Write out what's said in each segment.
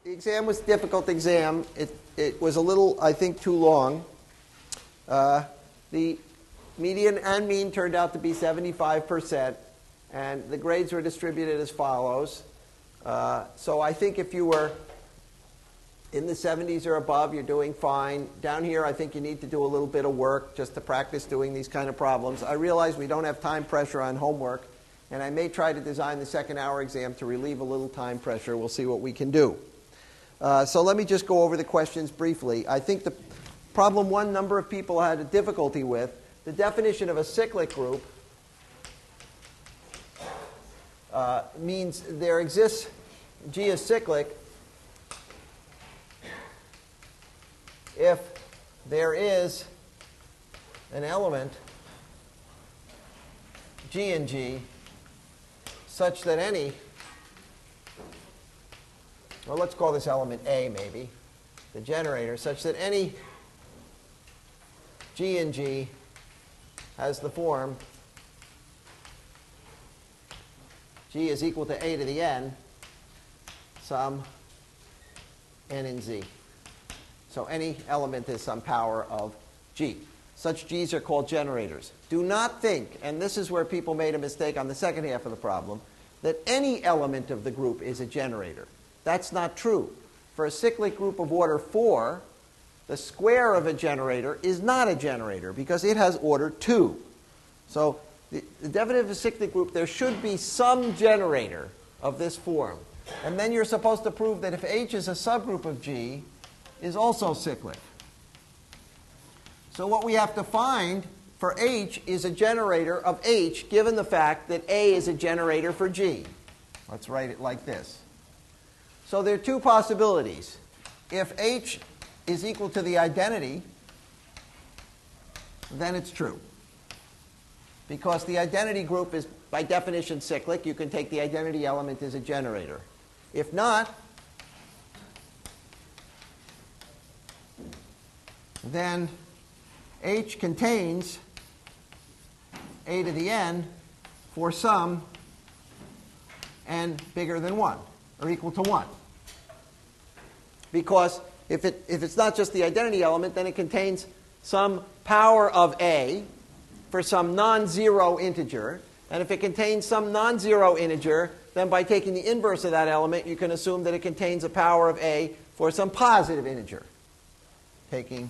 The exam was a difficult exam. It was a little, I think, too long. The median and mean turned out to be 75%, and the grades were distributed as follows. So I think if you were in the 70s or above, you're doing fine. Down here, I think you need to do a little bit of work just to practice doing these kind of problems. I realize we don't have time pressure on homework, and I may try to design the second hour exam to relieve a little time pressure. We'll see what we can do. So let me just go over the questions briefly. I think the problem one number of people had a difficulty with, the definition of a cyclic group means there exists, G is cyclic, if there is an element, G in G, such that any, well, let's call this element A maybe, the generator, such that any G in G has the form G is equal to A to the n, some n in Z. So any element is some power of G. Such G's are called generators. Do not think, and this is where people made a mistake on the second half of the problem, that any element of the group is a generator. That's not true. For a cyclic group of order 4, the square of a generator is not a generator because it has order 2. So the definition of a cyclic group, there should be some generator of this form. And then you're supposed to prove that if H is a subgroup of G, is also cyclic. So what we have to find for H is a generator of H, given the fact that A is a generator for G. Let's write it like this. So there are two possibilities. If H is equal to the identity, then it's true. Because the identity group is, by definition, cyclic. You can take the identity element as a generator. If not, then H contains A to the n for some n bigger than 1, or equal to 1. Because if it's not just the identity element, then it contains some power of A for some non-zero integer. And if it contains some non-zero integer, then by taking the inverse of that element, you can assume that it contains a power of A for some positive integer, taking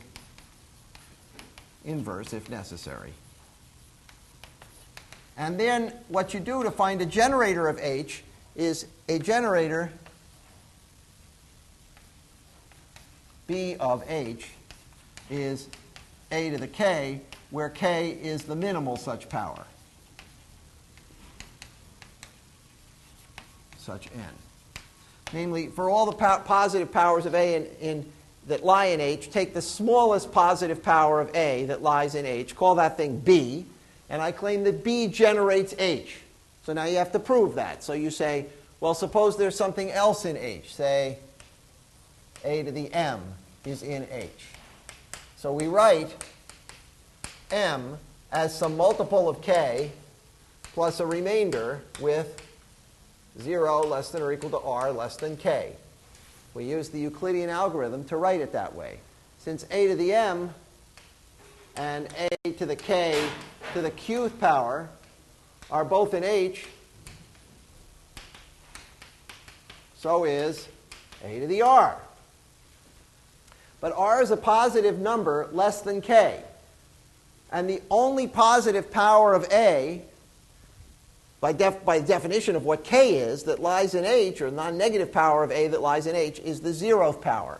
inverse if necessary. And then what you do to find a generator of H is a generator B of H is A to the k, where k is the minimal such power, such n. Namely, for all the positive powers of A that lie in H, take the smallest positive power of A that lies in H, call that thing B, and I claim that B generates H. So now you have to prove that. So you say, well, suppose there's something else in H. Say A to the m is in H. So we write m as some multiple of k plus a remainder with 0 less than or equal to r less than k. We use the Euclidean algorithm to write it that way. Since a to the m and a to the k to the qth power are both in H, so is a to the r. But r is a positive number less than k. And the only positive power of A, by definition of what k is, that lies in H, or non-negative power of A that lies in H, is the 0th power.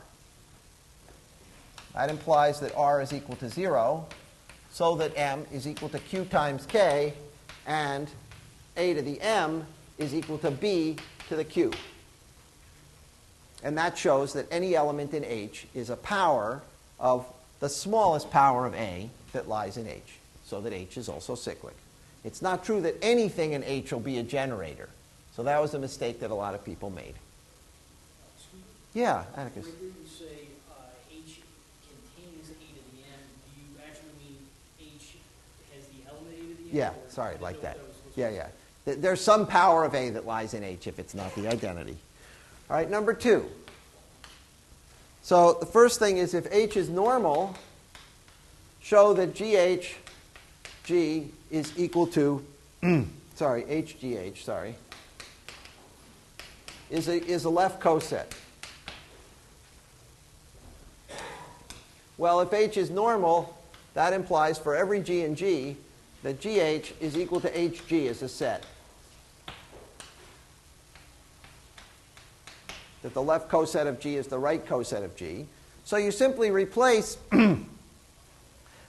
That implies that r is equal to 0, so that m is equal to q times k, and a to the m is equal to b to the q. And that shows that any element in H is a power of the smallest power of A that lies in H, so that H is also cyclic. It's not true that anything in H will be a generator. So that was a mistake that a lot of people made. Yeah, Atticus. When you say H contains A to the n, do you actually mean H has the element A to the n? Yeah, sorry, like that. Yeah. There's some power of A that lies in H if it's not the identity. All right, number 2. So the first thing is if H is normal, show that GHG is equal to, sorry, HGH, sorry, is a left coset. Well, if H is normal, that implies for every G and G that GH is equal to HG as a set. That the left coset of G is the right coset of G. So you simply replace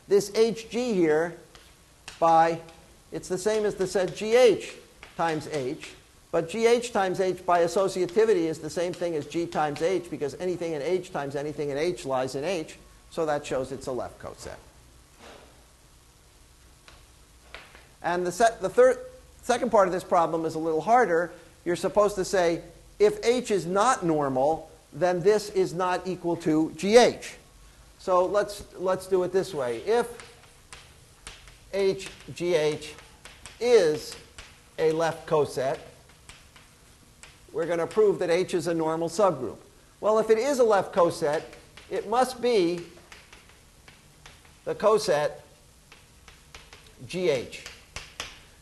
this HG here by, it's the same as the set GH times H, but GH times H by associativity is the same thing as G times H, because anything in H times anything in H lies in H, so that shows it's a left coset. And the second part of this problem is a little harder. You're supposed to say, if H is not normal, then this is not equal to GH. So let's do it this way. If HGH is a left coset, we're going to prove that H is a normal subgroup. Well, if it is a left coset, it must be the coset GH,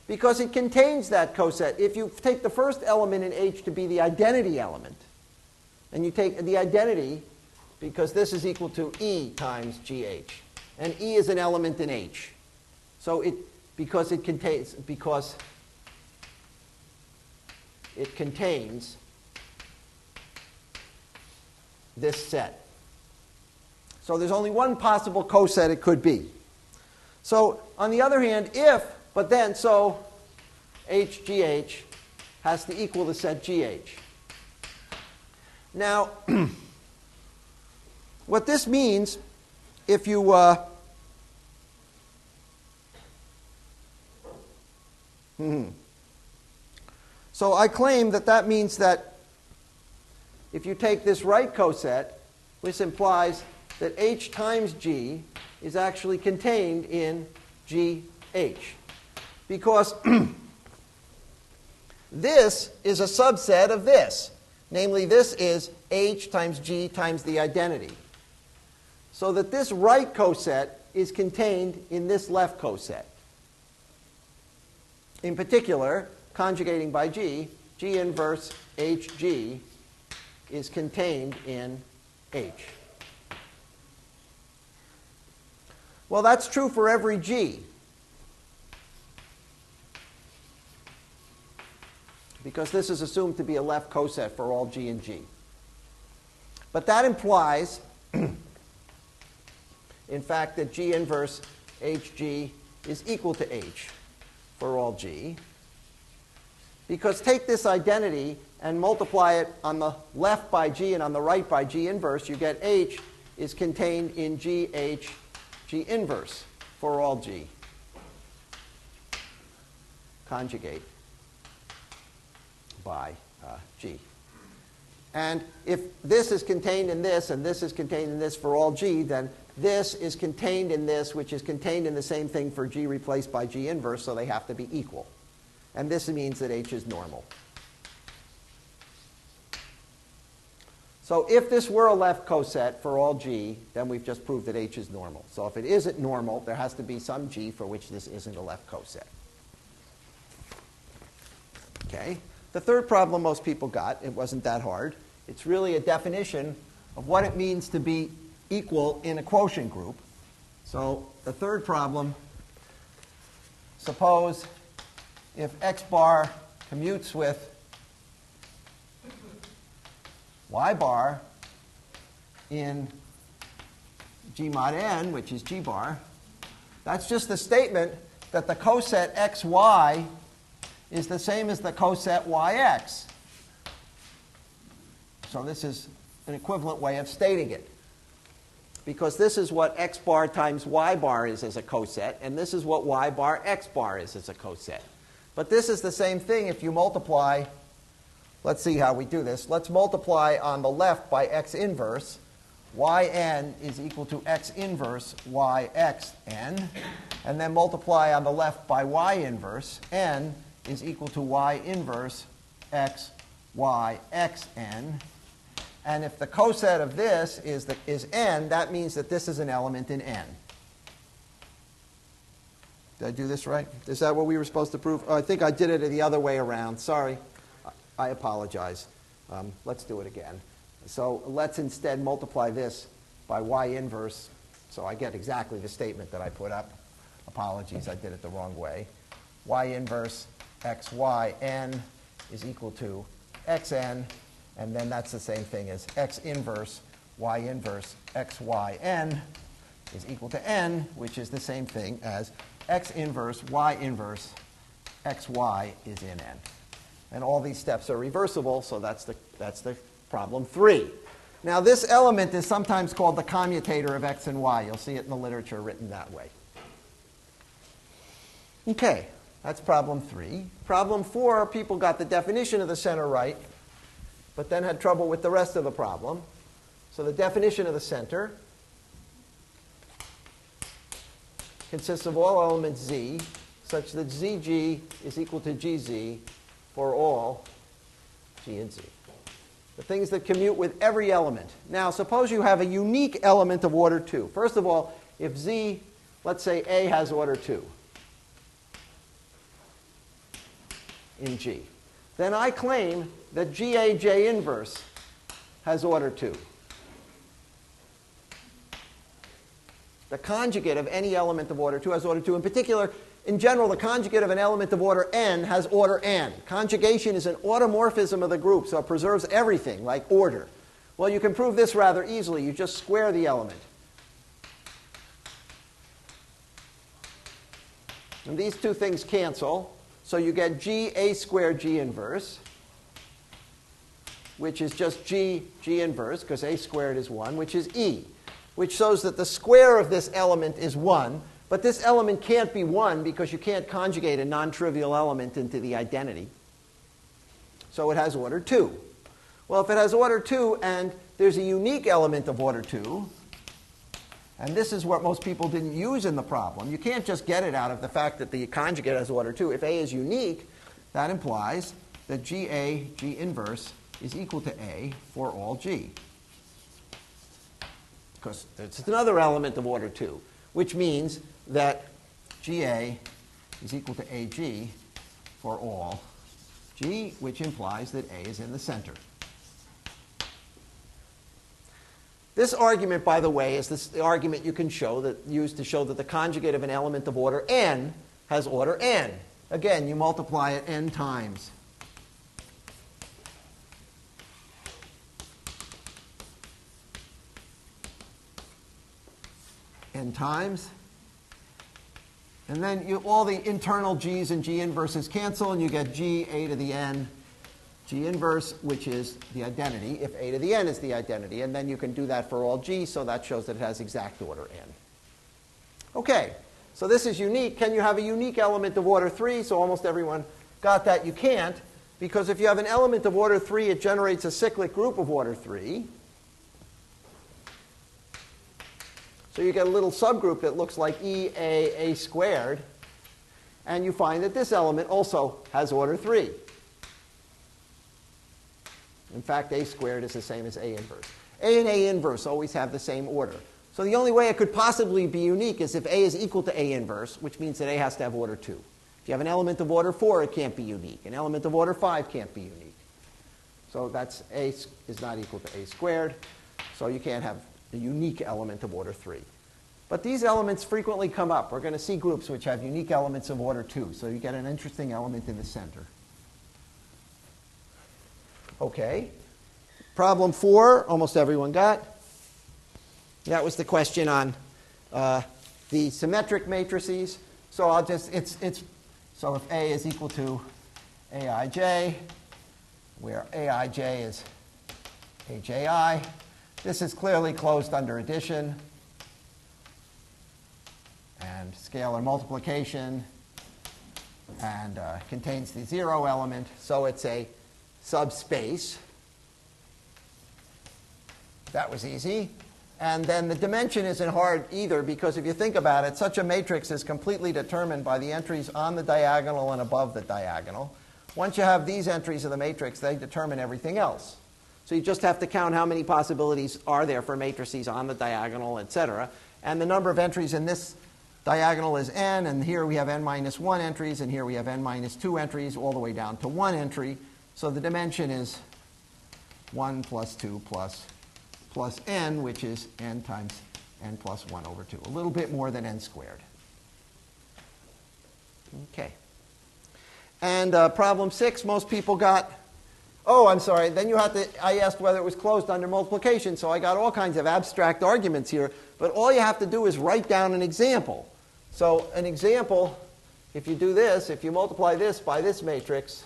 because it contains that coset. If you take the first element in H to be the identity element, and you take the identity, because this is equal to E times GH, and E is an element in H. So because it contains this set. So there's only one possible coset it could be. So on the other hand, so HGH has to equal the set GH. Now, what this means, if you so I claim that means that if you take this right coset, this implies that H times G is actually contained in GH. Because this is a subset of this. Namely, this is H times G times the identity. So that this right coset is contained in this left coset. In particular, conjugating by G, G inverse HG is contained in H. Well, that's true for every G. Because this is assumed to be a left coset for all G and G. But that implies, in fact, that G inverse HG is equal to H for all G. Because take this identity and multiply it on the left by G and on the right by G inverse, you get H is contained in GH G inverse for all G. Conjugate by G. And if this is contained in this and this is contained in this for all G, then this is contained in this, which is contained in the same thing for G replaced by G inverse, so they have to be equal. And this means that H is normal. So if this were a left coset for all G, then we've just proved that H is normal. So if it isn't normal, there has to be some G for which this isn't a left coset. Okay? The third problem most people got, it wasn't that hard. It's really a definition of what it means to be equal in a quotient group. So the third problem, suppose if x bar commutes with y bar in G mod n, which is G bar, that's just the statement that the coset xy is the same as the coset yx. So this is an equivalent way of stating it. Because this is what x bar times y bar is as a coset, and this is what y bar x bar is as a coset. But this is the same thing if you multiply. Let's see how we do this. Let's multiply on the left by x inverse. Yn is equal to x inverse yxn. And then multiply on the left by y inverse. N is equal to y inverse x yxn. And if the coset of this is n, that means that this is an element in n. Did I do this right? Is that what we were supposed to prove? Oh, I think I did it the other way around. Sorry. I apologize. Let's do it again. So let's instead multiply this by y inverse. So I get exactly the statement that I put up. Apologies, I did it the wrong way. Y inverse xyn is equal to xn. And then that's the same thing as x inverse y inverse xyn is equal to n, which is the same thing as x inverse y inverse xy is in n. And all these steps are reversible, so that's the problem 3. Now this element is sometimes called the commutator of x and y. You'll see it in the literature written that way. Okay, that's problem 3. Problem 4, people got the definition of the center right, but then had trouble with the rest of the problem. So the definition of the center consists of all elements z, such that zg is equal to gz for all g and z. The things that commute with every element. Now, suppose you have a unique element of order 2. First of all, if z, let's say A has order 2 in G, then I claim that GAJ inverse has order 2. The conjugate of any element of order 2 has order 2. In particular, in general, the conjugate of an element of order n has order n. Conjugation is an automorphism of the group, so it preserves everything, like order. Well, you can prove this rather easily. You just square the element. And these two things cancel, so you get GA squared G inverse, which is just G inverse, because A squared is 1, which is E, which shows that the square of this element is 1. But this element can't be 1 because you can't conjugate a non-trivial element into the identity. So it has order 2. Well, if it has order 2 and there's a unique element of order 2, and this is what most people didn't use in the problem, you can't just get it out of the fact that the conjugate has order 2. If A is unique, that implies that GA, G inverse, is equal to A for all G. Because it's another element of order 2, which means that GA is equal to AG for all G, which implies that A is in the center. This argument, by the way, is the argument you can use to show that the conjugate of an element of order n has order n. Again, you multiply it n times. N times. And then all the internal g's and g inverses cancel, and you get g a to the n, g inverse, which is the identity, if a to the n is the identity. And then you can do that for all g, so that shows that it has exact order n. Okay, so this is unique. Can you have a unique element of order 3? So almost everyone got that. You can't, because if you have an element of order 3, it generates a cyclic group of order 3. So you get a little subgroup that looks like A squared, and you find that this element also has order 3. In fact, A squared is the same as A inverse. A and A inverse always have the same order. So the only way it could possibly be unique is if A is equal to A inverse, which means that A has to have order 2. If you have an element of order 4, it can't be unique. An element of order 5 can't be unique. So that's A is not equal to A squared, so you can't have the unique element of order 3. But these elements frequently come up. We're going to see groups which have unique elements of order 2. So you get an interesting element in the center. Okay. Problem 4, almost everyone got. That was the question on the symmetric matrices. So I'll just, so if A is equal to Aij, where Aij is Aji, this is clearly closed under addition and scalar multiplication and contains the 0 element, so it's a subspace. That was easy. And then the dimension isn't hard either, because if you think about it, such a matrix is completely determined by the entries on the diagonal and above the diagonal. Once you have these entries of the matrix, they determine everything else. So you just have to count how many possibilities are there for matrices on the diagonal, etc. And the number of entries in this diagonal is n, and here we have n minus 1 entries, and here we have n minus 2 entries, all the way down to 1 entry. So the dimension is 1 plus 2 plus n, which is n times n plus 1 over 2. A little bit more than n squared. Okay. And problem 6, most people got, oh, I'm sorry, then you have to, I asked whether it was closed under multiplication, so I got all kinds of abstract arguments here, but all you have to do is write down an example. So an example, if you do this, if you multiply this by this matrix,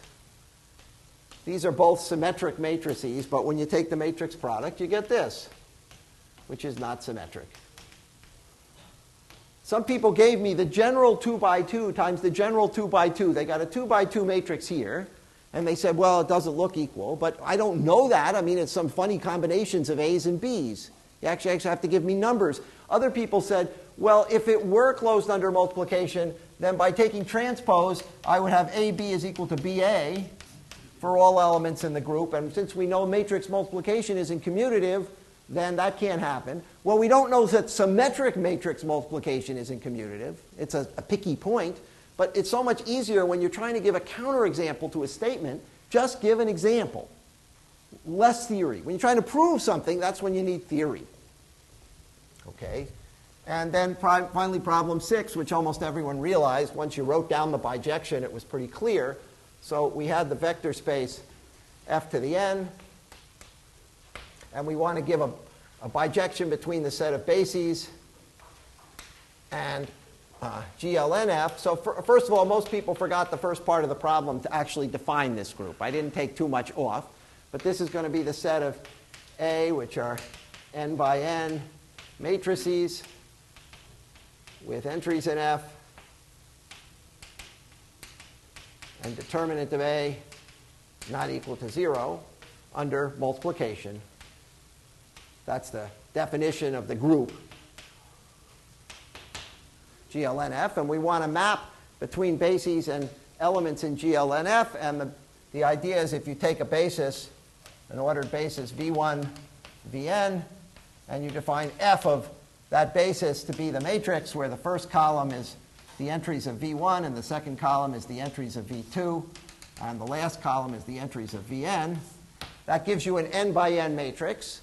these are both symmetric matrices, but when you take the matrix product, you get this, which is not symmetric. Some people gave me the general 2 by 2 times the general 2 by 2. They got a 2 by 2 matrix here, and they said, well, it doesn't look equal, but I don't know that. I mean, it's some funny combinations of A's and B's. You actually have to give me numbers. Other people said, well, if it were closed under multiplication, then by taking transpose, I would have AB is equal to BA for all elements in the group. And since we know matrix multiplication isn't commutative, then that can't happen. Well, we don't know that symmetric matrix multiplication isn't commutative. It's a picky point. But it's so much easier when you're trying to give a counterexample to a statement, just give an example. Less theory. When you're trying to prove something, that's when you need theory. Okay? And then finally problem 6, which almost everyone realized. Once you wrote down the bijection, it was pretty clear. So we had the vector space f to the n. And we want to give a bijection between the set of bases and GLNF. So first of all, most people forgot the first part of the problem to actually define this group. I didn't take too much off. But this is going to be the set of A, which are n by n matrices with entries in F and determinant of A not equal to 0 under multiplication. That's the definition of the group GLNF. And we want to map between bases and elements in GLNF. And the idea is if you take a basis, an ordered basis V1, Vn, and you define f of that basis to be the matrix where the first column is the entries of V1 and the second column is the entries of V2 and the last column is the entries of Vn. That gives you an n by n matrix.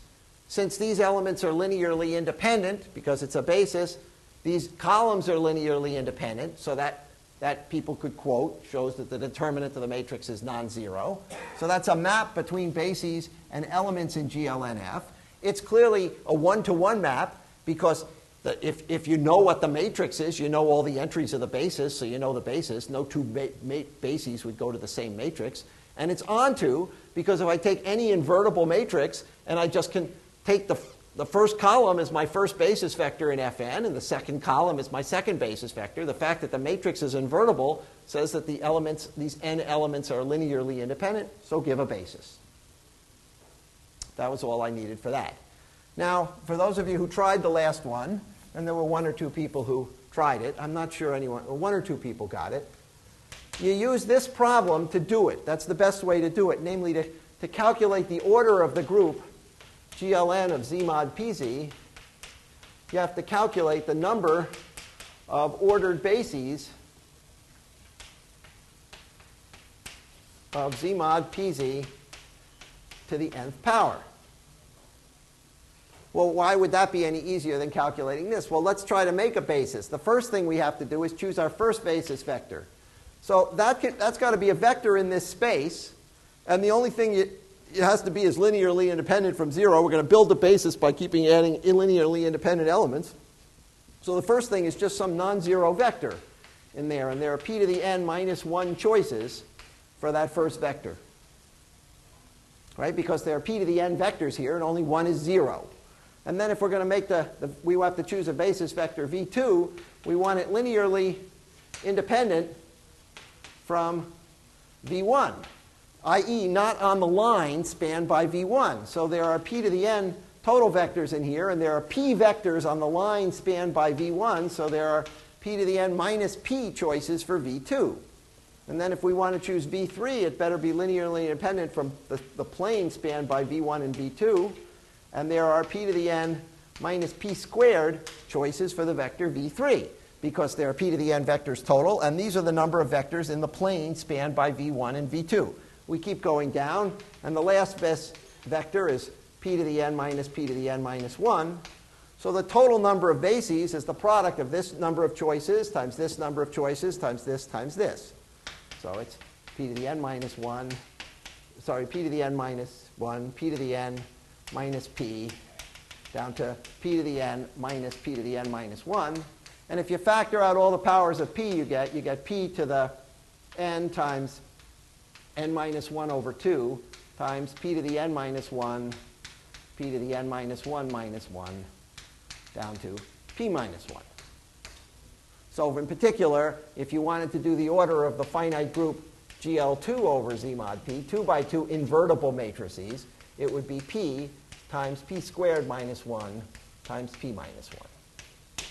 Since these elements are linearly independent, because it's a basis, these columns are linearly independent, so that people could quote shows that the determinant of the matrix is non-zero. So that's a map between bases and elements in GLNF. It's clearly a one-to-one map because if you know what the matrix is, you know all the entries of the basis, so you know the basis. No two bases would go to the same matrix. And it's onto because if I take any invertible matrix and I just can take the first column as my first basis vector in Fn, and the second column is my second basis vector. The fact that the matrix is invertible says that the elements, these n elements, are linearly independent, so give a basis. That was all I needed for that. Now, for those of you who tried the last one, and there were one or two people who tried it, I'm not sure anyone, or one or two people got it, you use this problem to do it. That's the best way to do it, namely to calculate the order of the group GLN of Z mod PZ. You have to calculate the number of ordered bases of Z mod PZ to the nth power. Well, why would that be any easier than calculating this? Well, let's try to make a basis. The first thing we have to do is choose our first basis vector. So that's got to be a vector in this space, and the only thing it has to be is linearly independent from 0. We're going to build the basis by keeping adding linearly independent elements. So the first thing is just some non-zero vector in there, and there are p to the n minus 1 choices for that first vector. Right? Because there are p to the n vectors here, and only one is 0. And then if we're going to make we have to choose a basis vector v2, we want it linearly independent from v1, i.e. not on the line spanned by v1. So there are p to the n total vectors in here, and there are p vectors on the line spanned by v1, so there are p to the n minus p choices for v2. And then if we want to choose V3, it better be linearly independent from the plane spanned by V1 and V2. And there are p to the n minus p squared choices for the vector V3, because there are p to the n vectors total, and these are the number of vectors in the plane spanned by V1 and V2. We keep going down, and the last best vector is p to the n minus p to the n minus 1. So the total number of bases is the product of this number of choices times this number of choices times this times this. So it's p to the n minus 1, sorry, p to the n minus 1, p to the n minus p, down to p to the n minus p to the n minus 1. And if you factor out all the powers of p you get p to the n times n minus 1 over 2 times p to the n minus 1, p to the n minus 1 minus 1, down to p minus 1. So in particular, if you wanted to do the order of the finite group GL2 over Z mod P, 2 by 2 invertible matrices, it would be P times P squared minus 1 times P minus 1.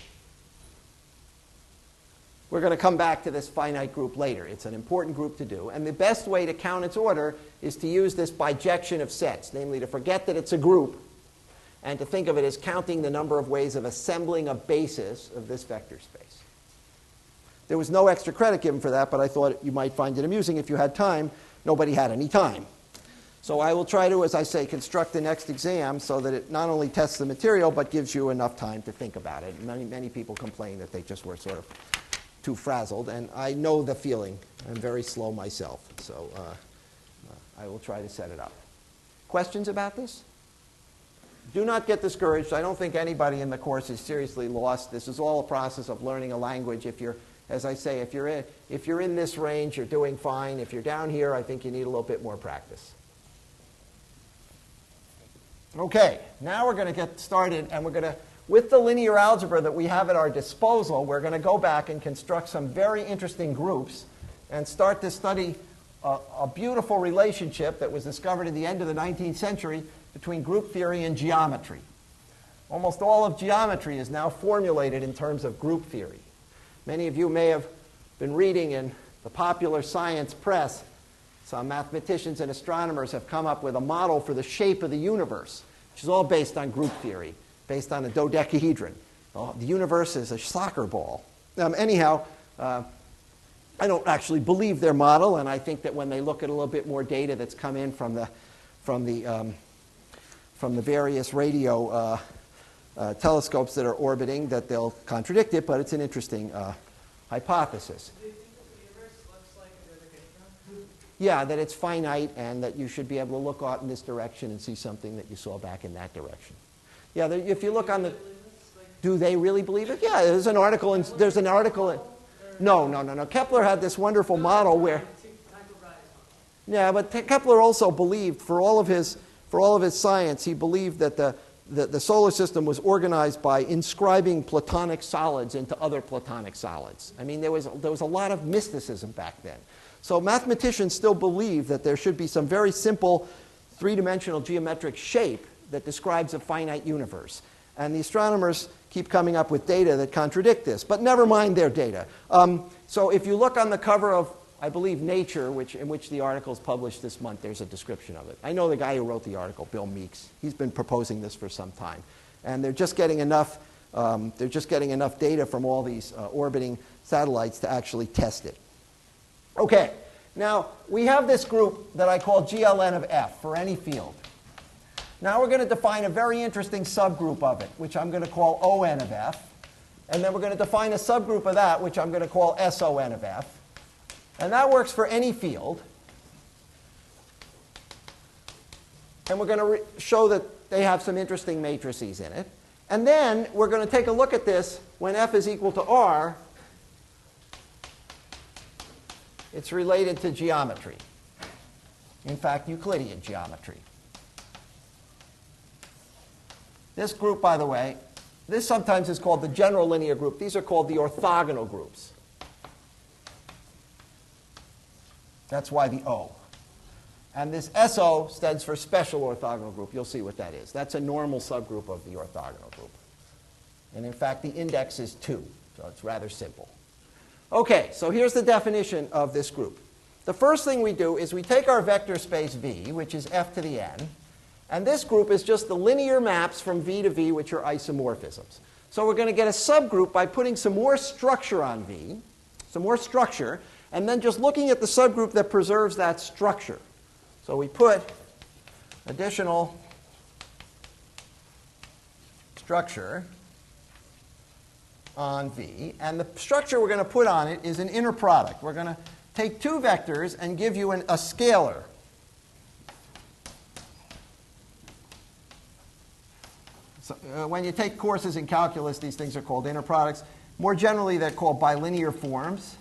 We're going to come back to this finite group later. It's an important group to do. And the best way to count its order is to use this bijection of sets, namely to forget that it's a group and to think of it as counting the number of ways of assembling a basis of this vector space. There was no extra credit given for that, but I thought you might find it amusing if you had time. Nobody had any time. So I will try to, as I say, construct the next exam so that it not only tests the material, but gives you enough time to think about it. Many people complain that they just were sort of too frazzled, and I know the feeling. I'm very slow myself, so I will try to set it up. Questions about this? Do not get discouraged. I don't think anybody in the course is seriously lost. This is all a process of learning a language. If you're, as I say, if you're in this range, you're doing fine. If you're down here, I think you need a little bit more practice. Okay, now we're going to get started, and we're going to, with the linear algebra that we have at our disposal, we're going to go back and construct some very interesting groups and start to study a beautiful relationship that was discovered at the end of the 19th century between group theory and geometry. Almost all of geometry is now formulated in terms of group theory. Many of you may have been reading in the popular science press, some mathematicians and astronomers have come up with a model for the shape of the universe, which is all based on group theory, based on a dodecahedron. The universe is a soccer ball. Anyhow, I don't actually believe their model, and I think that when they look at a little bit more data that's come in from the various radio telescopes that are orbiting, that they'll contradict it, but it's an interesting hypothesis. Do you think that the universe looks like a dodecahedron? Yeah, that it's finite and that you should be able to look out in this direction and see something that you saw back in that direction. Yeah, if you look on the... Do they really believe it? Yeah, there's an article in... No. Kepler had this wonderful model where... Yeah, but Kepler also believed, for all of his science, he believed that the solar system was organized by inscribing Platonic solids into other Platonic solids. I mean, there was a lot of mysticism back then. So mathematicians still believe that there should be some very simple three-dimensional geometric shape that describes a finite universe. And the astronomers keep coming up with data that contradict this. But never mind their data. So if you look on the cover of, I believe, Nature, in which the article is published this month, there's a description of it. I know the guy who wrote the article, Bill Meeks. He's been proposing this for some time. And they're just getting enough data from all these orbiting satellites to actually test it. Okay, now we have this group that I call GLN of F for any field. Now we're going to define a very interesting subgroup of it, which I'm going to call ON of F. And then we're going to define a subgroup of that, which I'm going to call SON of F. And that works for any field. And we're going to show that they have some interesting matrices in it. And then we're going to take a look at this when F is equal to R. It's related to geometry. In fact, Euclidean geometry. This group, by the way, this sometimes is called the general linear group. These are called the orthogonal groups. That's why the O. And this SO stands for special orthogonal group. You'll see what that is. That's a normal subgroup of the orthogonal group. And in fact, the index is 2, so it's rather simple. Okay, so here's the definition of this group. the first thing we do is we take our vector space V, which is f to the n, and this group is just the linear maps from V to V, which are isomorphisms. So we're going to get a subgroup by putting some more structure on V, some more structure, and then just looking at the subgroup that preserves that structure. So we put additional structure on V, and the structure we're going to put on it is an inner product. We're going to take two vectors and give you a scalar. So, when you take courses in calculus, these things are called inner products. More generally, they're called bilinear forms.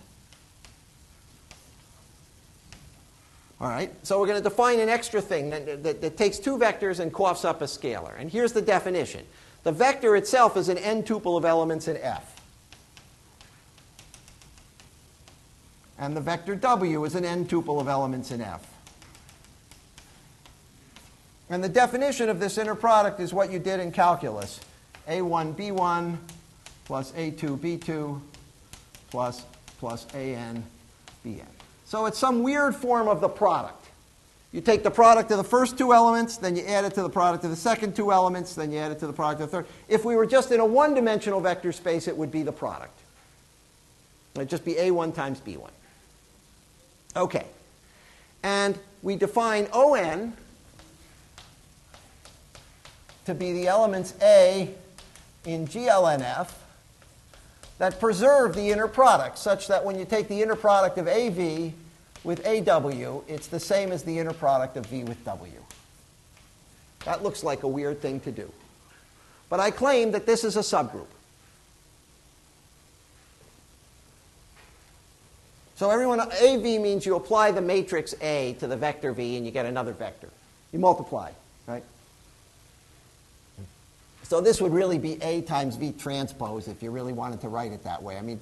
All right, so we're going to define an extra thing that takes two vectors and coughs up a scalar. And here's the definition. The vector itself is an n-tuple of elements in F. And the vector W is an n-tuple of elements in F. And the definition of this inner product is what you did in calculus. A1, B1 plus A2, B2 plus AN, BN. So it's some weird form of the product. You take the product of the first two elements, then you add it to the product of the second two elements, then you add it to the product of the third. If we were just in a one-dimensional vector space, it would be the product. It would just be A1 times B1. Okay. And we define ON to be the elements A in GLNF that preserve the inner product, such that when you take the inner product of AV with AW, it's the same as the inner product of V with W. That looks like a weird thing to do. But I claim that this is a subgroup. So everyone, AV means you apply the matrix A to the vector V and you get another vector. You multiply, right? So this would really be A times V transpose if you really wanted to write it that way. I mean,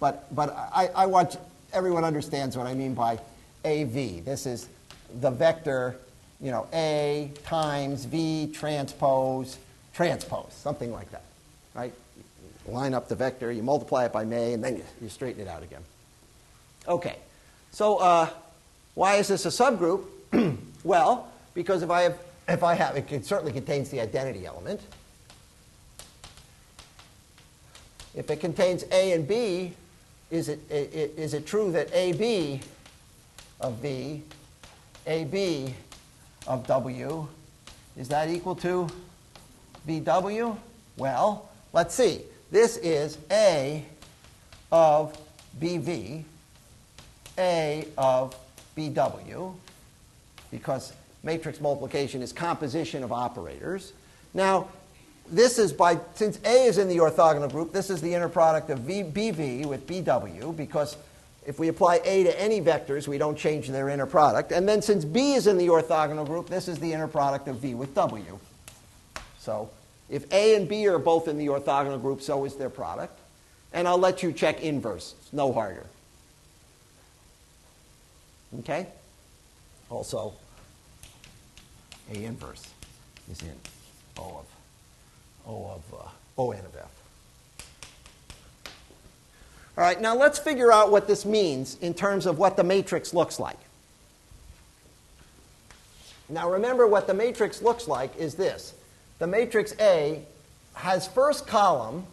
but I want everyone understands what I mean by AV. This is the vector, A times V transpose, something like that, right? You line up the vector, you multiply it by May, and then you straighten it out again. Okay, so why is this a subgroup? Well, because if I have, it certainly contains the identity element. If it contains A and B, is it true that AB of V, AB of W, is that equal to VW? Well, let's see. This is A of BV, A of BW, because matrix multiplication is composition of operators. Now, this is since A is in the orthogonal group, this is the inner product of BV with BW, because if we apply A to any vectors, we don't change their inner product. And then since B is in the orthogonal group, this is the inner product of V with W. So if A and B are both in the orthogonal group, so is their product. And I'll let you check inverse. It's no harder. Okay? Also, A inverse is in ON of F. All right, now let's figure out what this means in terms of what the matrix looks like. Now remember, what the matrix looks like is this. The matrix A has first column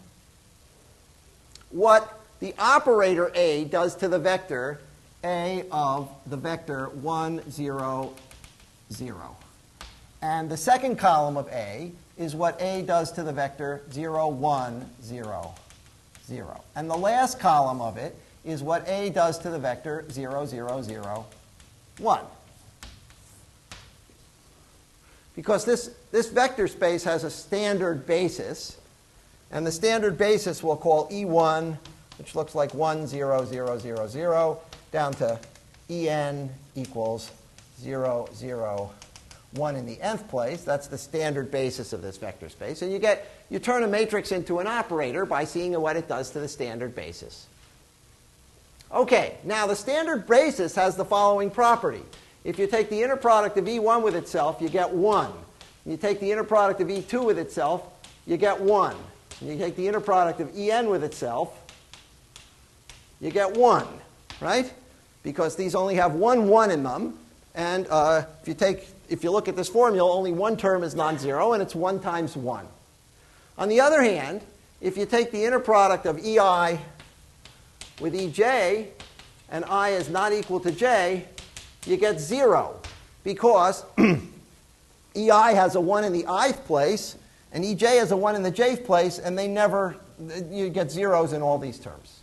what the operator A does to the vector A of the vector 1, 0, 0. And the second column of A is what A does to the vector 0, 1, 0, 0. And the last column of it is what A does to the vector 0, 0, 0, 1. Because this vector space has a standard basis, and the standard basis we'll call E1, which looks like 1, 0, 0, 0, 0, down to En equals 0, 0, 1 in the nth place. That's the standard basis of this vector space. And you turn a matrix into an operator by seeing what it does to the standard basis. Okay, now the standard basis has the following property. If you take the inner product of E1 with itself, you get 1. You take the inner product of E2 with itself, you get 1. And you take the inner product of En with itself, you get 1, right? because these only have one 1 in them. And if you look at this formula, only one term is non-zero, and it's 1 times 1. On the other hand, if you take the inner product of EI with EJ, and I is not equal to j, you get 0, because EI has a 1 in the ith place, and EJ has a 1 in the jth place, and you get zeros in all these terms.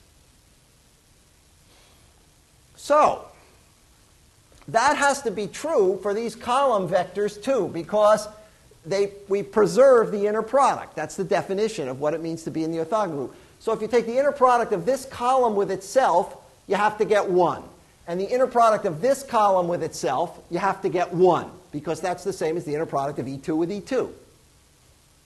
So, that has to be true for these column vectors too, because we preserve the inner product. That's the definition of what it means to be in the orthogonal group. So if you take the inner product of this column with itself, you have to get 1. And the inner product of this column with itself, you have to get 1, because that's the same as the inner product of E2 with E2. All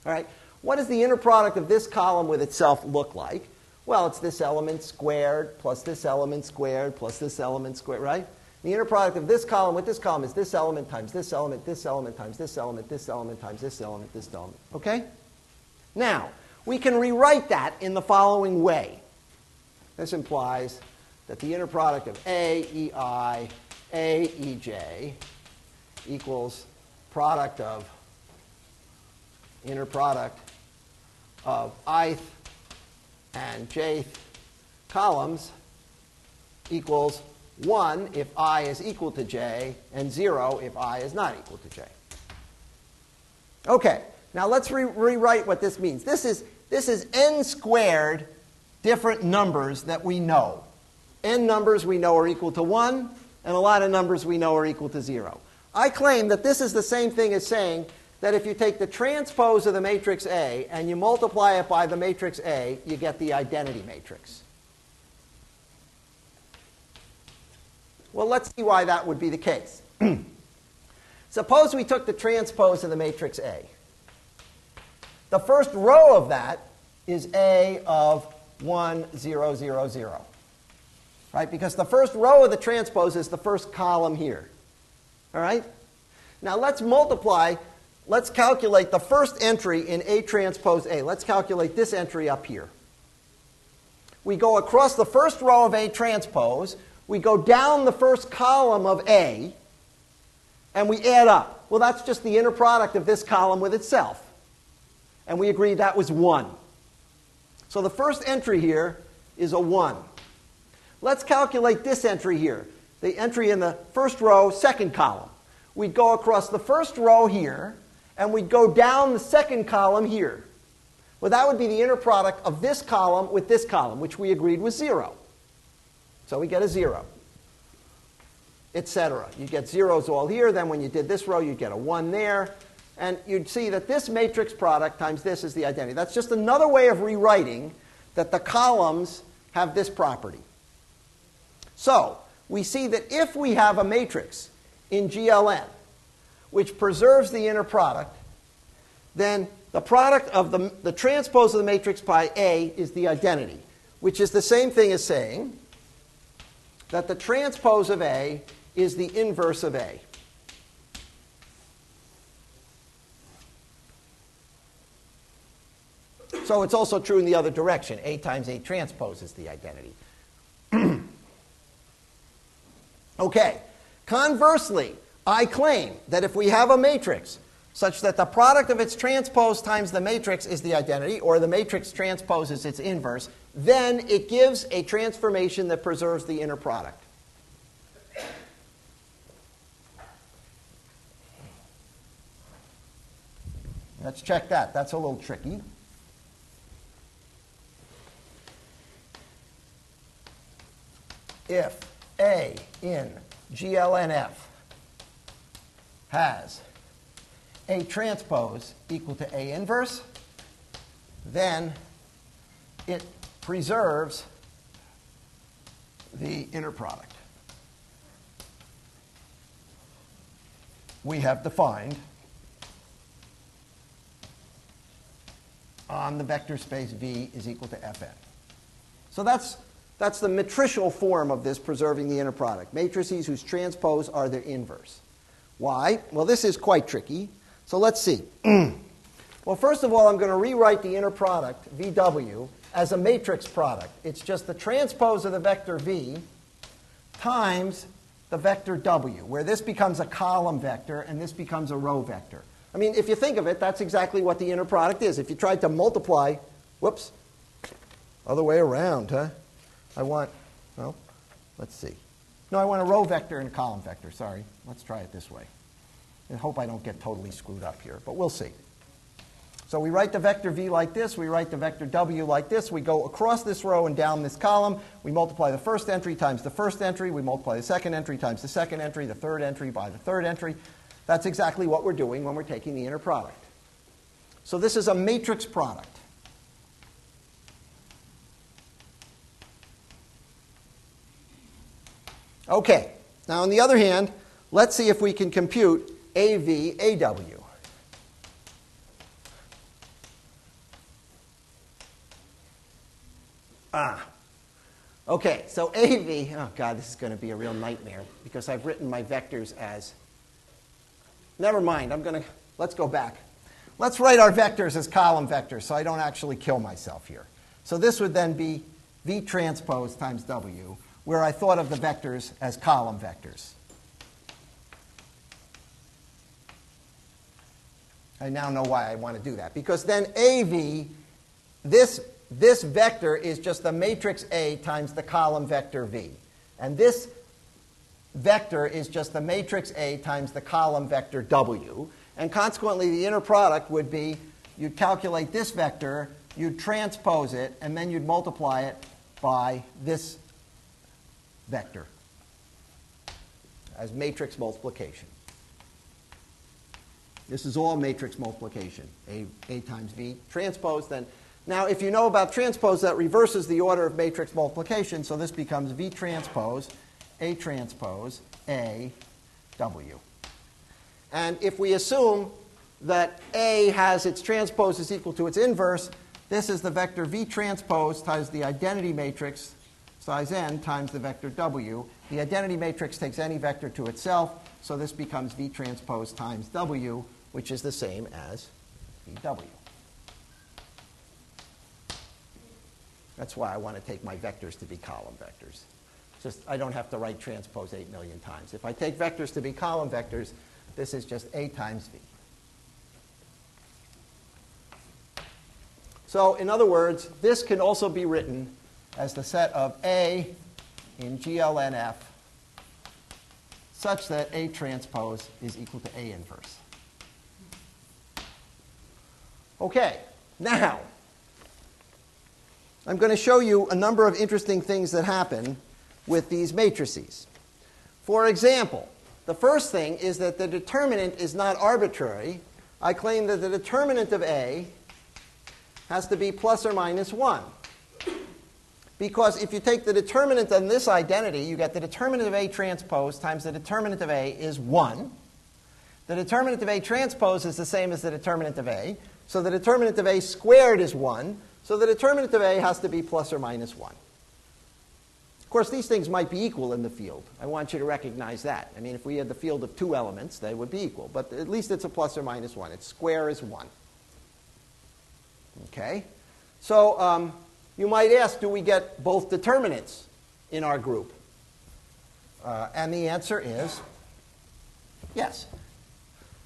right? What does the inner product of this column with itself look like? Well, it's this element squared plus this element squared plus this element squared, right? The inner product of this column with this column is this element times this element, this element times this element, this element times this element, this element. Okay? Now, we can rewrite that in the following way. This implies that the inner product of A, EI, A, EJ equals product of inner product of ith and jth columns equals 1 if I is equal to j, and 0 if I is not equal to j. Okay, now let's rewrite what this means. This is n squared different numbers that we know. N numbers we know are equal to 1, and a lot of numbers we know are equal to 0. I claim that this is the same thing as saying that if you take the transpose of the matrix A and you multiply it by the matrix A, you get the identity matrix. Well, let's see why that would be the case. Suppose we took the transpose of the matrix A. The first row of that is A of 1, 0, 0, 0. Right? Because the first row of the transpose is the first column here. All right? Now let's calculate the first entry in A transpose A. Let's calculate this entry up here. We go across the first row of A transpose. We go down the first column of A, and we add up. Well, that's just the inner product of this column with itself. And we agreed that was 1. So the first entry here is a 1. Let's calculate this entry here, the entry in the first row, second column. We'd go across the first row here, and we'd go down the second column here. Well, that would be the inner product of this column with this column, which we agreed was 0. So we get a 0, etc. You get zeros all here. Then when you did this row, you'd get a 1 there. And you'd see that this matrix product times this is the identity. That's just another way of rewriting that the columns have this property. So we see that if we have a matrix in GLN which preserves the inner product, then the product of the transpose of the matrix by A is the identity, which is the same thing as saying that the transpose of A is the inverse of A. So it's also true in the other direction. A times A transpose is the identity. Okay. Conversely, I claim that if we have a matrix such that the product of its transpose times the matrix is the identity, or the matrix transpose is its inverse, then it gives a transformation that preserves the inner product. Let's check that. That's a little tricky. If A in GLNF has A transpose equal to A inverse, then it preserves the inner product. We have defined on the vector space V is equal to Fn. So that's the matricial form of this preserving the inner product. Matrices whose transpose are their inverse. Why? Well, this is quite tricky. So let's see. Well, first of all, I'm going to rewrite the inner product, VW, as a matrix product. It's just the transpose of the vector V times the vector w, where this becomes a column vector and this becomes a row vector. I mean, if you think of it, that's exactly what the inner product is. If you tried to multiply, whoops, other way around, huh? I want, well, let's see. No, I want a row vector and a column vector. Sorry. Let's try it this way. I hope I don't get totally screwed up here, but we'll see. So we write the vector v like this. We write the vector w like this. We go across this row and down this column. We multiply the first entry times the first entry. We multiply the second entry times the second entry, the third entry by the third entry. That's exactly what we're doing when we're taking the inner product. So this is a matrix product. Okay. Now, on the other hand, let's see if we can compute AV, AW. Okay, so AV, oh God, this is going to be a real nightmare because I've written my vectors as, never mind, let's go back. Let's write our vectors as column vectors so I don't actually kill myself here. So this would then be V transpose times W, where I thought of the vectors as column vectors. I now know why I want to do that, because then AV, this vector is just the matrix A times the column vector V. And this vector is just the matrix A times the column vector W. And consequently, the inner product would be, you'd calculate this vector, you'd transpose it, and then you'd multiply it by this vector as matrix multiplication. This is all matrix multiplication, A times V transpose. Then, now, if you know about transpose, that reverses the order of matrix multiplication, so this becomes V transpose, A transpose, A, W. And if we assume that A has its transpose is equal to its inverse, this is the vector V transpose times the identity matrix size n times the vector W. The identity matrix takes any vector to itself, so this becomes V transpose times W, which is the same as VW. That's why I want to take my vectors to be column vectors. Just, I don't have to write transpose 8 million times. If I take vectors to be column vectors, this is just A times V. So, in other words, this can also be written as the set of A in GLNF such that A transpose is equal to A inverse. Okay, now, I'm going to show you a number of interesting things that happen with these matrices. For example, the first thing is that the determinant is not arbitrary. I claim that the determinant of A has to be plus or minus 1. Because if you take the determinant on this identity, you get the determinant of A transpose times the determinant of A is 1. The determinant of A transpose is the same as the determinant of A. So the determinant of A squared is 1. So the determinant of A has to be plus or minus 1. Of course, these things might be equal in the field. I want you to recognize that. I mean, if we had the field of 2 elements, they would be equal. But at least it's a plus or minus 1. Its square is 1. Okay? So you might ask, do we get both determinants in our group? And the answer is yes.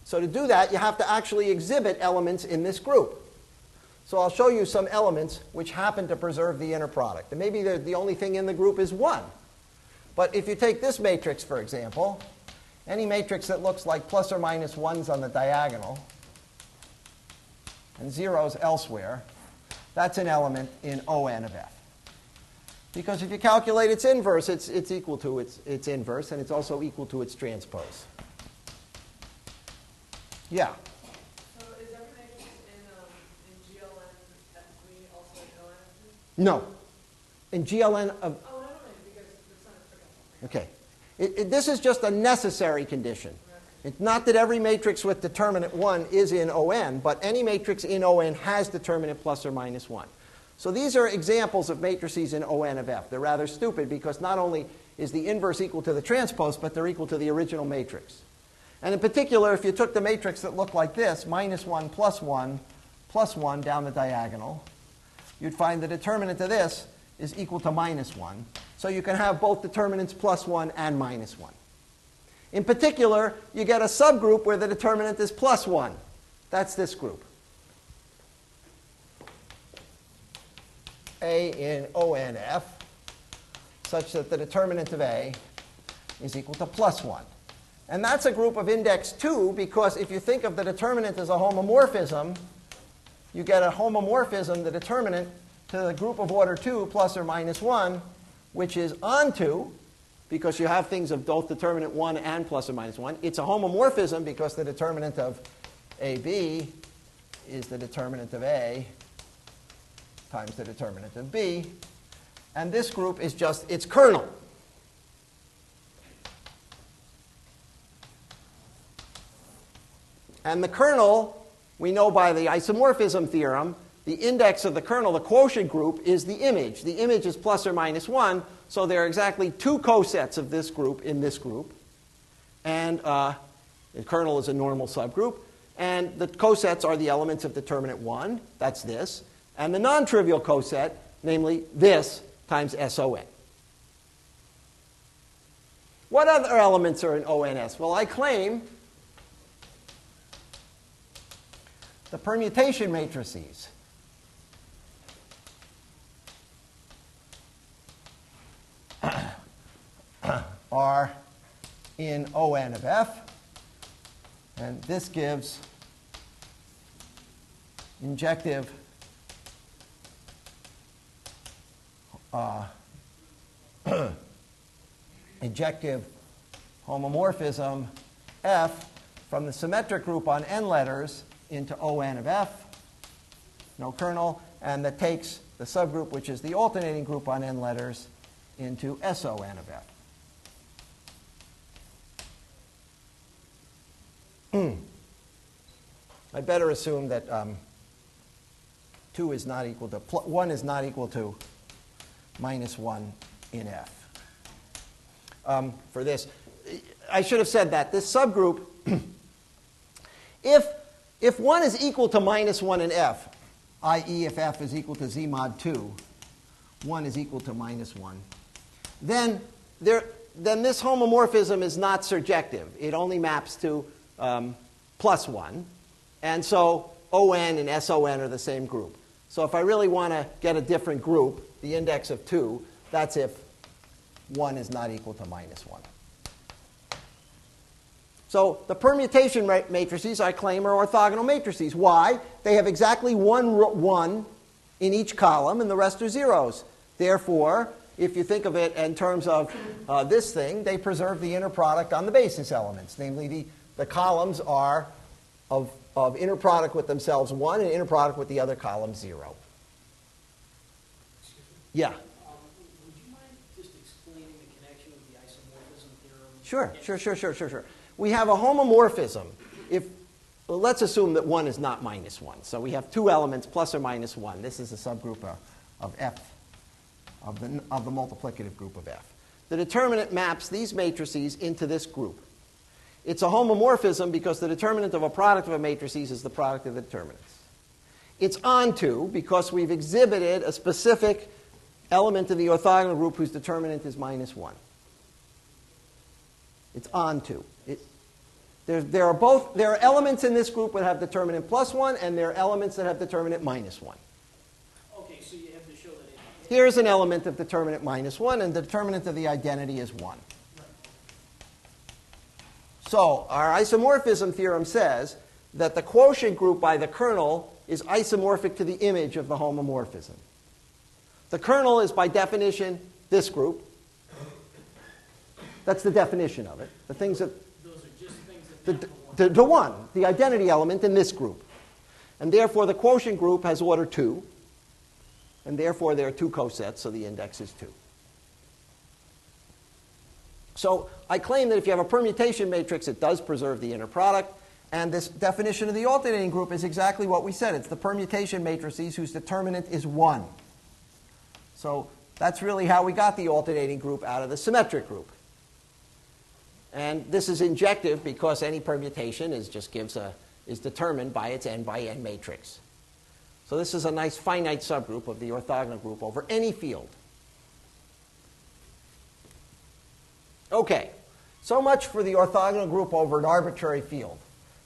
So to do that, you have to actually exhibit elements in this group. So I'll show you some elements which happen to preserve the inner product. And maybe the only thing in the group is 1. But if you take this matrix, for example, any matrix that looks like plus or minus 1s on the diagonal and 0s elsewhere, that's an element in ON of F. Because if you calculate its inverse, it's equal to its inverse, and it's also equal to its transpose. Yeah? So is every matrix in GLN F3 also in ON F3? No. In GLN of... Oh, no, because the son is forgetful. Okay. This is just a necessary condition. It's not that every matrix with determinant 1 is in ON, but any matrix in ON has determinant plus or minus 1. So these are examples of matrices in ON of F. They're rather stupid because not only is the inverse equal to the transpose, but they're equal to the original matrix. And in particular, if you took the matrix that looked like this, minus 1 plus 1 plus 1 down the diagonal, you'd find the determinant of this is equal to minus 1. So you can have both determinants plus 1 and minus 1. In particular, you get a subgroup where the determinant is plus 1. That's this group. A in ONF, such that the determinant of A is equal to plus 1. And that's a group of index 2 because if you think of the determinant as a homomorphism, you get a homomorphism, the determinant, to the group of order 2 plus or minus 1, which is onto, because you have things of both determinant 1 and plus or minus 1. It's a homomorphism because the determinant of AB is the determinant of A times the determinant of B. And this group is just its kernel. And the kernel, we know by the isomorphism theorem, the index of the kernel, the quotient group, is the image. The image is plus or minus 1, so there are exactly 2 cosets of this group in this group. And the kernel is a normal subgroup. And the cosets are the elements of determinant 1, that's this, and the non-trivial coset, namely this times SON. What other elements are in ONS? Well, I claim the permutation matrices are in ON of F, and this gives injective injective homomorphism F from the symmetric group on n letters into ON of F, no kernel, and that takes the subgroup, which is the alternating group on n letters, into SON of F. I better assume that 2 is not equal to 1 is not equal to minus 1 in F. For this, I should have said that this subgroup, if 1 is equal to minus 1 in F, i.e. if F is equal to Z mod 2, 1 is equal to minus 1, then this homomorphism is not surjective. It only maps to plus 1. And so ON and SON are the same group. So if I really want to get a different group, the index of 2, that's if 1 is not equal to minus 1. So the permutation matrices, I claim, are orthogonal matrices. Why? They have exactly one in each column, and the rest are zeros. Therefore, if you think of it in terms of this thing, they preserve the inner product on the basis elements. Namely, the columns are of inner product with themselves 1 and inner product with the other column 0. Yeah? Would you mind just explaining the connection with the isomorphism theorem? Sure. We have a homomorphism. Well, let's assume that 1 is not minus 1. So we have 2 elements plus or minus 1. This is a subgroup of F, of the multiplicative group of F. The determinant maps these matrices into this group. It's a homomorphism because the determinant of a product of a matrices is the product of the determinants. It's onto because we've exhibited a specific element of the orthogonal group whose determinant is minus 1. It's onto. There are elements in this group that have determinant plus 1, and there are elements that have determinant minus 1. Okay, so you have to show that Here's an element of determinant minus 1, and the determinant of the identity is 1. So our isomorphism theorem says that the quotient group by the kernel is isomorphic to the image of the homomorphism. The kernel is, by definition, this group. That's the definition of it. The things that those are just things that the 1, the identity element in this group. And therefore, the quotient group has order 2. And therefore, there are 2 cosets, so the index is 2. So I claim that if you have a permutation matrix, it does preserve the inner product. And this definition of the alternating group is exactly what we said. It's the permutation matrices whose determinant is 1. So that's really how we got the alternating group out of the symmetric group. And this is injective because any permutation is determined by its n by n matrix. So this is a nice finite subgroup of the orthogonal group over any field. Okay, so much for the orthogonal group over an arbitrary field.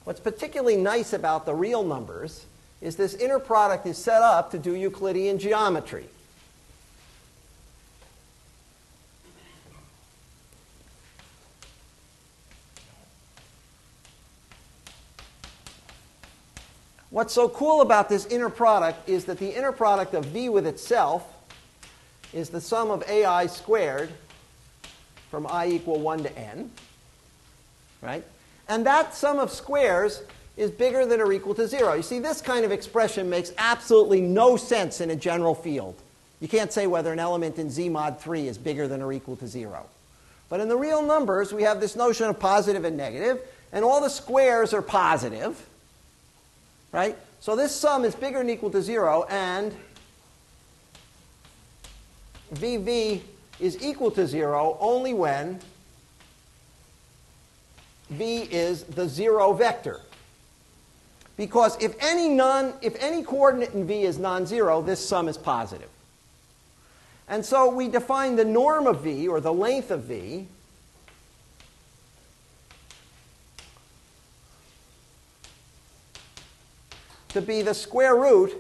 What's particularly nice about the real numbers is this inner product is set up to do Euclidean geometry. What's so cool about this inner product is that the inner product of v with itself is the sum of ai squared from I equal 1 to n, right? And that sum of squares is bigger than or equal to 0. You see, this kind of expression makes absolutely no sense in a general field. You can't say whether an element in Z mod 3 is bigger than or equal to 0. But in the real numbers, we have this notion of positive and negative, and all the squares are positive, right? So this sum is bigger than or equal to 0, and VV is equal to 0 only when V is the 0 vector. Because if any coordinate in V is non-zero, this sum is positive. And so we define the norm of V, or the length of V, to be the square root,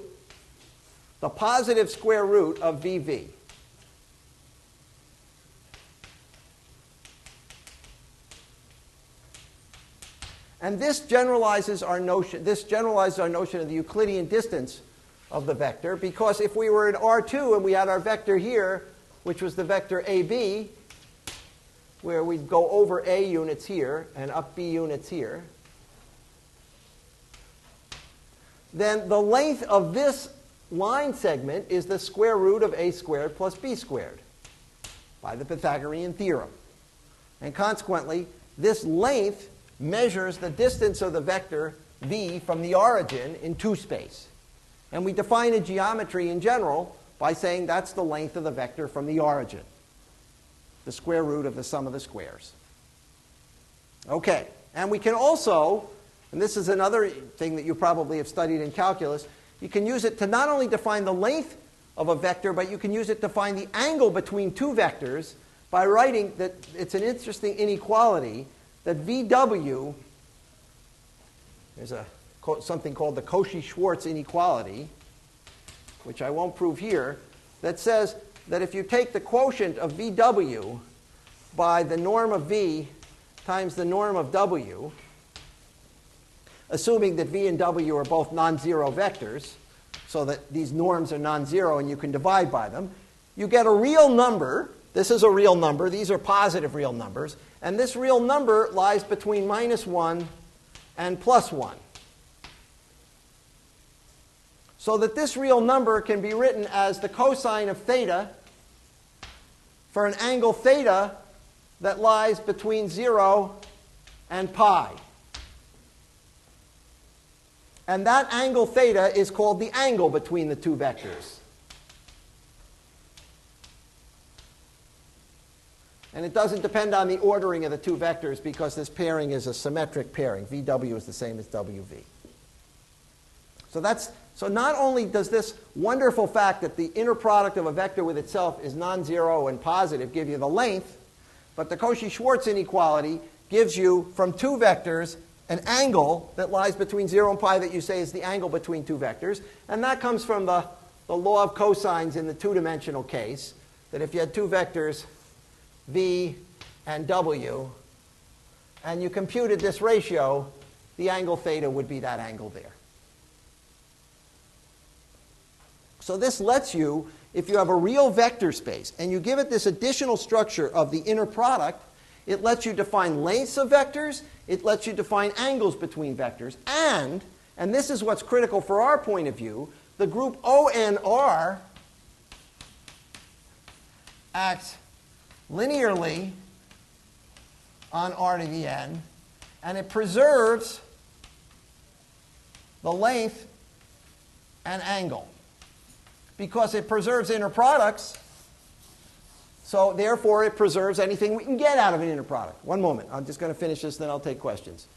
the positive square root of VV. And this generalizes our notion of the Euclidean distance of the vector, because if we were in R2 and we had our vector here, which was the vector AB, where we'd go over A units here and up B units here, then the length of this line segment is the square root of A squared plus B squared by the Pythagorean theorem. And consequently, this length measures the distance of the vector v from the origin in 2 space. And we define a geometry in general by saying that's the length of the vector from the origin, the square root of the sum of the squares. Okay, and we can also, and this is another thing that you probably have studied in calculus, you can use it to not only define the length of a vector, but you can use it to find the angle between 2 vectors by writing that it's an interesting inequality that VW, there's something called the Cauchy-Schwarz inequality, which I won't prove here, that says that if you take the quotient of VW by the norm of V times the norm of W, assuming that V and W are both non-zero vectors, so that these norms are non-zero and you can divide by them, you get a real number. This is a real number. These are positive real numbers. And this real number lies between -1 and +1. So that this real number can be written as the cosine of theta for an angle theta that lies between 0 and pi. And that angle theta is called the angle between the 2 vectors. And it doesn't depend on the ordering of the 2 vectors because this pairing is a symmetric pairing. VW is the same as WV. So not only does this wonderful fact that the inner product of a vector with itself is non-zero and positive give you the length, but the Cauchy-Schwarz inequality gives you, from 2 vectors, an angle that lies between 0 and pi that you say is the angle between 2 vectors. And that comes from the law of cosines in the 2-dimensional case, that if you had 2 vectors, V and W, and you computed this ratio, the angle theta would be that angle there. So this lets you, if you have a real vector space and you give it this additional structure of the inner product, it lets you define lengths of vectors, it lets you define angles between vectors, and this is what's critical for our point of view, the group ONR acts linearly on R to the n, and it preserves the length and angle because it preserves inner products, so therefore it preserves anything we can get out of an inner product. One moment, I'm just going to finish this, then I'll take questions.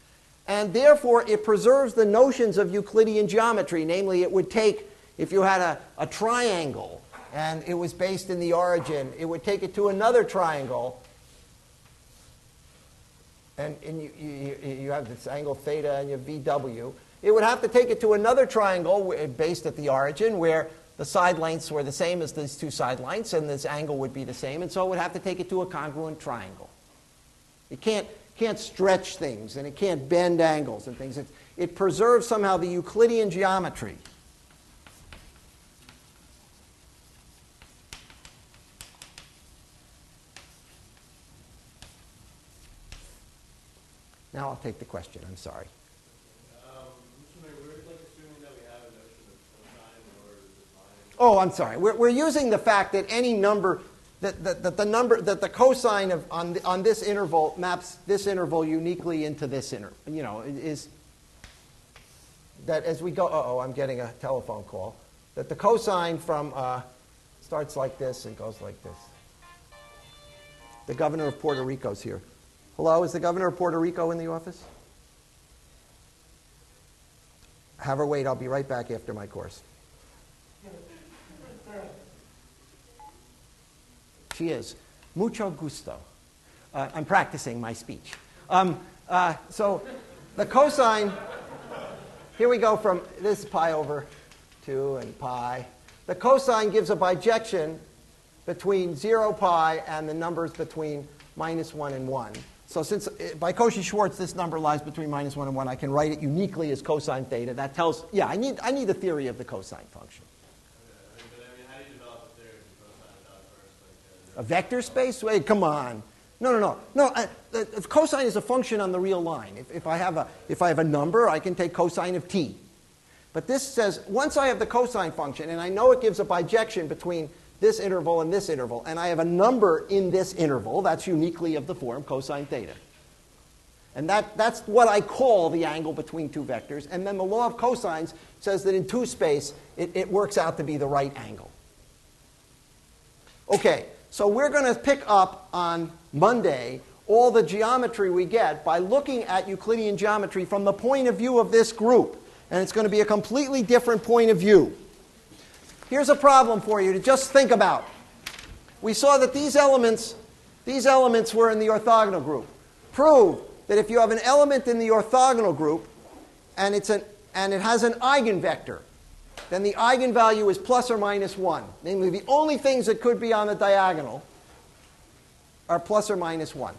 And therefore it preserves the notions of Euclidean geometry, namely it would take, if you had a triangle and it was based in the origin, it would take it to another triangle and you have this angle theta and you have VW, it would have to take it to another triangle based at the origin where the side lengths were the same as these two side lengths, and this angle would be the same, and so it would have to take it to a congruent triangle. It can't stretch things, and it can't bend angles and things. It preserves somehow the Euclidean geometry. Now I'll take the question. I'm sorry. Oh, I'm sorry. We're using the fact that any number that the cosine of on this interval maps this interval uniquely into this interval. You know, is that as we go. I'm getting a telephone call. That the cosine from starts like this and goes like this. The governor of Puerto Rico's here. Hello, is the governor of Puerto Rico in the office? Have her wait. I'll be right back after my course. She is. Mucho gusto. I'm practicing my speech. So the cosine, here we go from this pi over 2 and pi. The cosine gives a bijection between 0 pi and the numbers between -1 and 1. So since by Cauchy-Schwarz this number lies between -1 and 1, I can write it uniquely as cosine theta. That tells, yeah, I need the theory of the cosine function. A vector space? Wait, come on. No. Cosine is a function on the real line. If I have a number, I can take cosine of t. But this says once I have the cosine function, and I know it gives a bijection between this interval and this interval, and I have a number in this interval, that's uniquely of the form cosine theta. And that's what I call the angle between two vectors. And then the law of cosines says that in 2 space, it works out to be the right angle. Okay. So we're going to pick up on Monday all the geometry we get by looking at Euclidean geometry from the point of view of this group. And it's going to be a completely different point of view. Here's a problem for you to just think about. We saw that these elements were in the orthogonal group. Prove that if you have an element in the orthogonal group and it has an eigenvector, then the eigenvalue is plus or minus 1. Namely, the only things that could be on the diagonal are plus or minus 1.